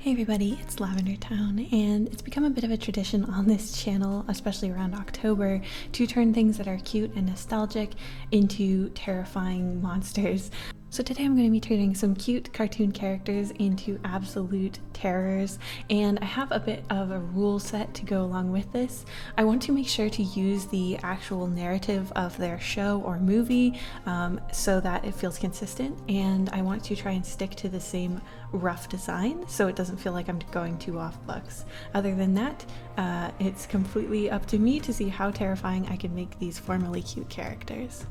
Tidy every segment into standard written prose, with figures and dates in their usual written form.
Hey everybody, it's LavenderTowne, and it's become a bit of a tradition on this channel, especially around October, to turn things that are cute and nostalgic into terrifying monsters. So today I'm going to be turning some cute cartoon characters into absolute terrors, and I have a bit of a rule set to go along with this. I want to make sure to use the actual narrative of their show or movie so that it feels consistent, and I want to try and stick to the same rough design so it doesn't feel like I'm going too off books. Other than that, it's completely up to me to see how terrifying I can make these formerly cute characters.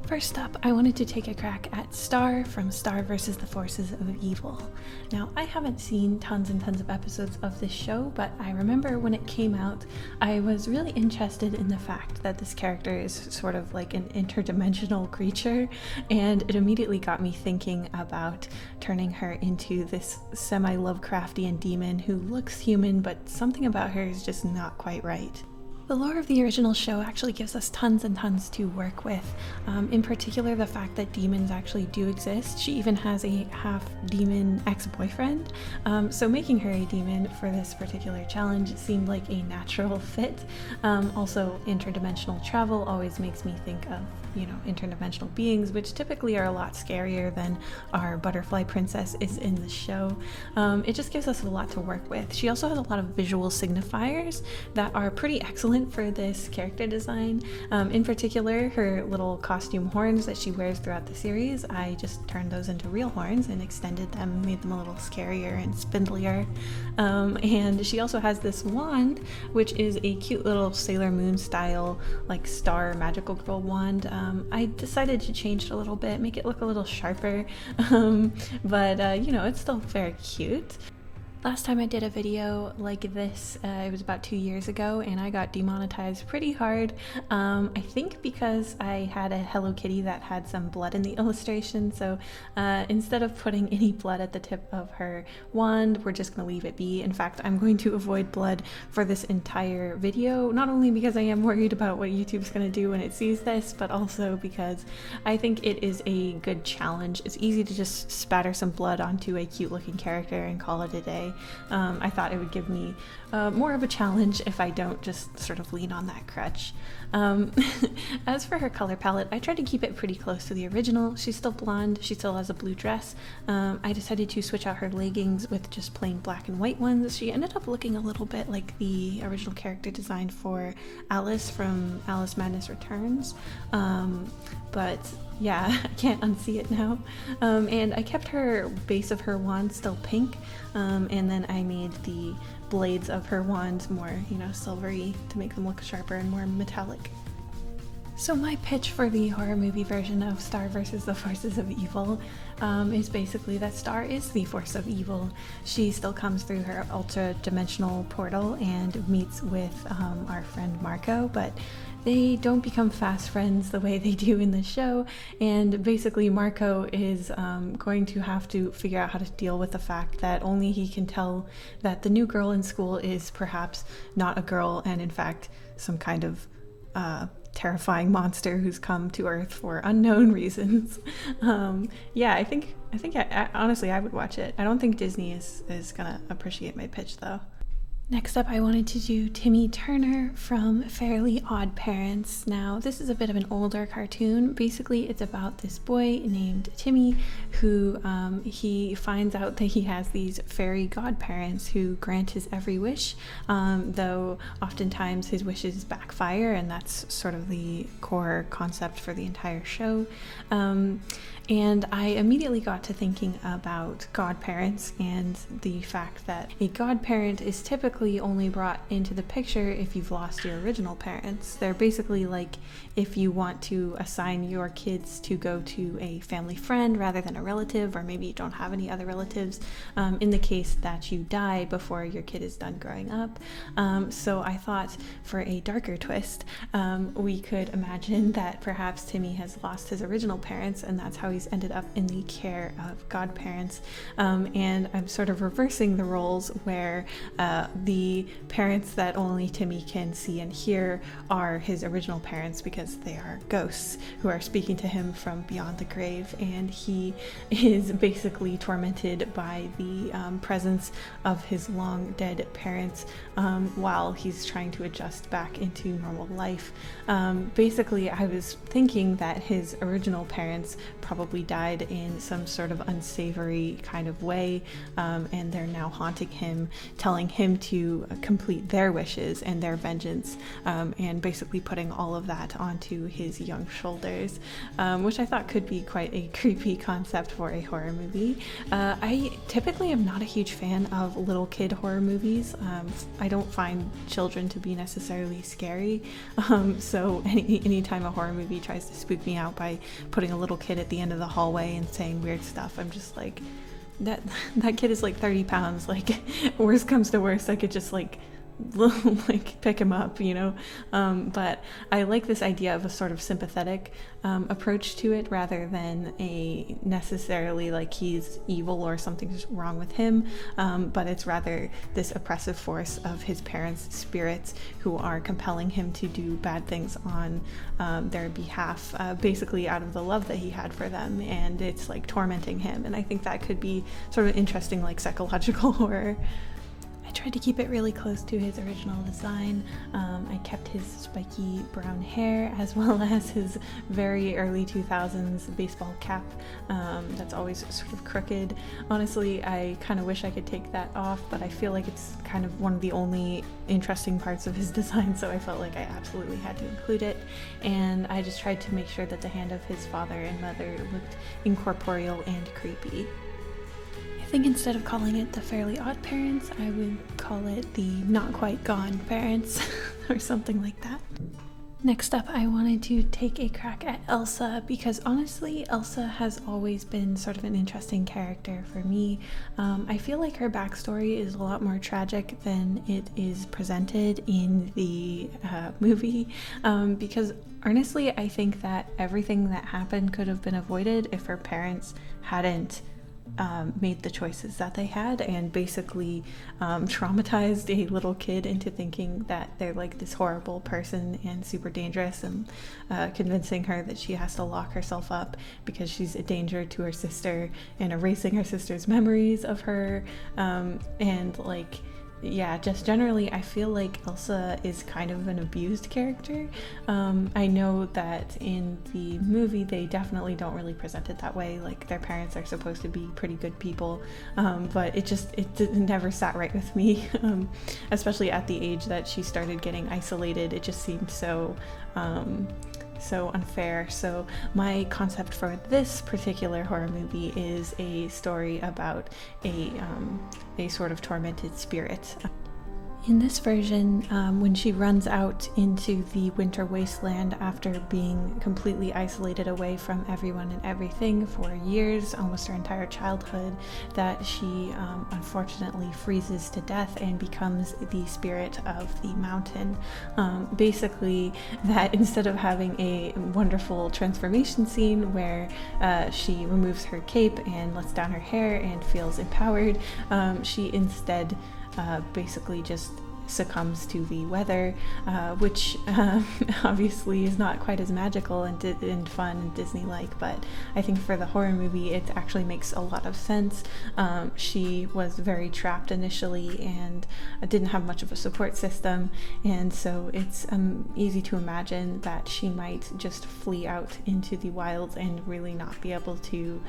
First up, I wanted to take a crack at Star from Star vs. the Forces of Evil. Now, I haven't seen tons and tons of episodes of this show, but I remember when it came out, I was really interested in the fact that this character is sort of like an interdimensional creature, and it immediately got me thinking about turning her into this semi-Lovecraftian demon who looks human, but something about her is just not quite right. The lore of the original show actually gives us tons and tons to work with, in particular the fact that demons actually do exist. She even has a half-demon ex-boyfriend, so making her a demon for this particular challenge seemed like a natural fit. Also, interdimensional travel always makes me think of, interdimensional beings, which typically are a lot scarier than our butterfly princess is in the show. It just gives us a lot to work with. She also has a lot of visual signifiers that are pretty excellent for this character design. In particular, her little costume horns that she wears throughout the series, I just turned those into real horns and extended them, made them a little scarier and spindlier. And she also has this wand, which is a cute little Sailor Moon style, like star magical girl wand. I decided to change it a little bit, make it look a little sharper, but it's still very cute. Last time I did a video like this, it was about 2 years ago, and I got demonetized pretty hard. I think because I had a Hello Kitty that had some blood in the illustration, so instead of putting any blood at the tip of her wand, we're just going to leave it be. In fact, I'm going to avoid blood for this entire video, not only because I am worried about what YouTube's going to do when it sees this, but also because I think it is a good challenge. It's easy to just spatter some blood onto a cute looking character and call it a day. I thought it would give me more of a challenge if I don't just sort of lean on that crutch. As for her color palette, I tried to keep it pretty close to the original. She's still blonde, she still has a blue dress. I decided to switch out her leggings with just plain black and white ones. She ended up looking a little bit like the original character design for Alice from Alice Madness Returns. But yeah, I can't unsee it now. And I kept her base of her wand still pink, and then I made the blades of her wand more, silvery to make them look sharper and more metallic. So my pitch for the horror movie version of Star vs. the Forces of Evil is basically that Star is the force of evil. She still comes through her ultra-dimensional portal and meets with our friend Marco, but they don't become fast friends the way they do in the show, and basically Marco is going to have to figure out how to deal with the fact that only he can tell that the new girl in school is perhaps not a girl and in fact some kind of terrifying monster who's come to Earth for unknown reasons. I think honestly I would watch it. I don't think Disney is gonna appreciate my pitch though. Next up, I wanted to do Timmy Turner from Fairly Odd Parents. Now, this is a bit of an older cartoon. Basically, it's about this boy named Timmy who he finds out that he has these fairy godparents who grant his every wish, though oftentimes his wishes backfire, and that's sort of the core concept for the entire show. And I immediately got to thinking about godparents and the fact that a godparent is typically only brought into the picture if you've lost your original parents. They're basically like if you want to assign your kids to go to a family friend rather than a relative, or maybe you don't have any other relatives, in the case that you die before your kid is done growing up. So I thought for a darker twist, we could imagine that perhaps Timmy has lost his original parents, and that's how he's ended up in the care of godparents. And I'm sort of reversing the roles where the parents that only Timmy can see and hear are his original parents, because they are ghosts who are speaking to him from beyond the grave, and he is basically tormented by the presence of his long dead parents while he's trying to adjust back into normal life. Basically, I was thinking that his original parents probably died in some sort of unsavory kind of way, and they're now haunting him, telling him to complete their wishes and their vengeance, and basically putting all of that onto his young shoulders, which I thought could be quite a creepy concept for a horror movie. I typically am not a huge fan of little kid horror movies. I don't find children to be necessarily scary, so anytime a horror movie tries to spook me out by putting a little kid at the end of the hallway and saying weird stuff, I'm just like, that kid is like 30 pounds, like worst comes to worst, I could just like pick him up, you know. But I like this idea of a sort of sympathetic approach to it, rather than a necessarily like he's evil or something's wrong with him, but it's rather this oppressive force of his parents' spirits who are compelling him to do bad things on their behalf, basically out of the love that he had for them, and it's like tormenting him. And I think that could be sort of interesting, like psychological horror. I tried to keep it really close to his original design. I kept his spiky brown hair, as well as his very early 2000s baseball cap that's always sort of crooked. Honestly, I kind of wish I could take that off, but I feel like it's kind of one of the only interesting parts of his design, so I felt like I absolutely had to include it. And I just tried to make sure that the hand of his father and mother looked incorporeal and creepy. I think instead of calling it the Fairly Odd Parents, I would call it the Not Quite Gone Parents or something like that. Next up, I wanted to take a crack at Elsa, because honestly, Elsa has always been sort of an interesting character for me. I feel like her backstory is a lot more tragic than it is presented in the movie, because honestly, I think that everything that happened could have been avoided if her parents hadn't made the choices that they had, and basically traumatized a little kid into thinking that they're like this horrible person and super dangerous, and convincing her that she has to lock herself up because she's a danger to her sister, and erasing her sister's memories of her, and like, yeah, just generally I feel like Elsa is kind of an abused character. I know that in the movie they definitely don't really present it that way, like their parents are supposed to be pretty good people, but it never sat right with me, especially at the age that she started getting isolated. It just seemed so unfair. So my concept for this particular horror movie is a story about a sort of tormented spirit. In this version, when she runs out into the winter wasteland after being completely isolated away from everyone and everything for years, almost her entire childhood, that she unfortunately freezes to death and becomes the spirit of the mountain. Basically, that instead of having a wonderful transformation scene where she removes her cape and lets down her hair and feels empowered, she instead basically just succumbs to the weather, which obviously is not quite as magical and fun and Disney-like, but I think for the horror movie it actually makes a lot of sense. She was very trapped initially and didn't have much of a support system, and so it's easy to imagine that she might just flee out into the wilds and really not be able to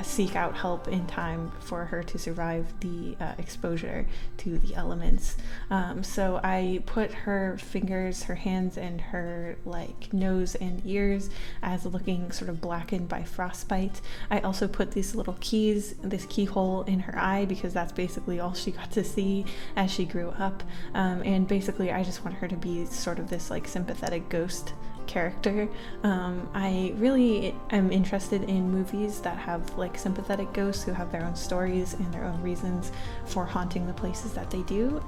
seek out help in time for her to survive the exposure to the elements. So I put her fingers, her hands, and her like nose and ears as looking sort of blackened by frostbite. I also put these little keys, this keyhole in her eye, because that's basically all she got to see as she grew up. And basically I just want her to be sort of this like sympathetic ghost character. I really am interested in movies that have like sympathetic ghosts who have their own stories and their own reasons for haunting the places that they do.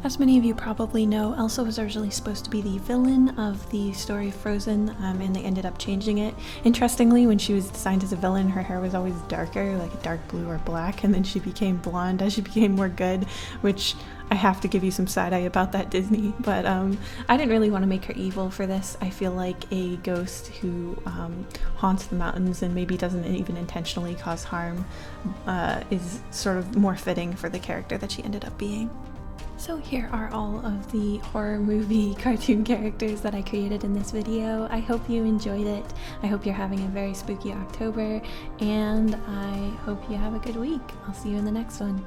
As many of you probably know, Elsa was originally supposed to be the villain of the story Frozen, and they ended up changing it. Interestingly, when she was designed as a villain, her hair was always darker, like a dark blue or black, and then she became blonde as she became more good, which I have to give you some side eye about that, Disney. But I didn't really want to make her evil for this. I feel like a ghost who haunts the mountains and maybe doesn't even intentionally cause harm is sort of more fitting for the character that she ended up being. So here are all of the horror movie cartoon characters that I created in this video. I hope you enjoyed it. I hope you're having a very spooky October, and I hope you have a good week. I'll see you in the next one.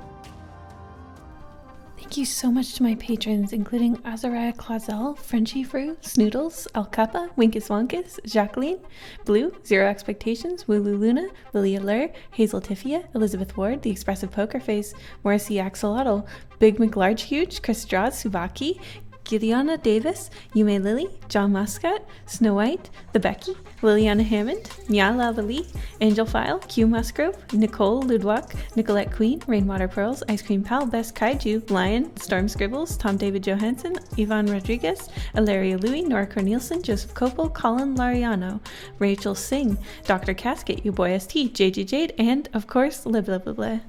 Thank you so much to my patrons, including Azariah Clausel, Frenchy Fru, Snoodles, Alcapa, Winkus Wonkus, Jacqueline, Blue, Zero Expectations, Wulu Luna, Lily Allure, Hazel Tiffia, Elizabeth Ward, The Expressive Poker Face, Morrissey Axolotl, Big McLarge Huge, Chris Draws, Subaki, Gideona Davis, Yume Lily, John Muscat, Snow White, The Becky, Liliana Hammond, Nyala Lily, Angel File, Q Musgrove, Nicole Ludwak, Nicolette Queen, Rainwater Pearls, Ice Cream Pal, Best Kaiju, Lion, Storm Scribbles, Tom David Johansson, Yvonne Rodriguez, Ilaria Louie, Nora Cornelison, Joseph Copel, Colin Lariano, Rachel Singh, Dr. Casket, You Boy ST, JJ Jade, and of course, Lib Lib Lib.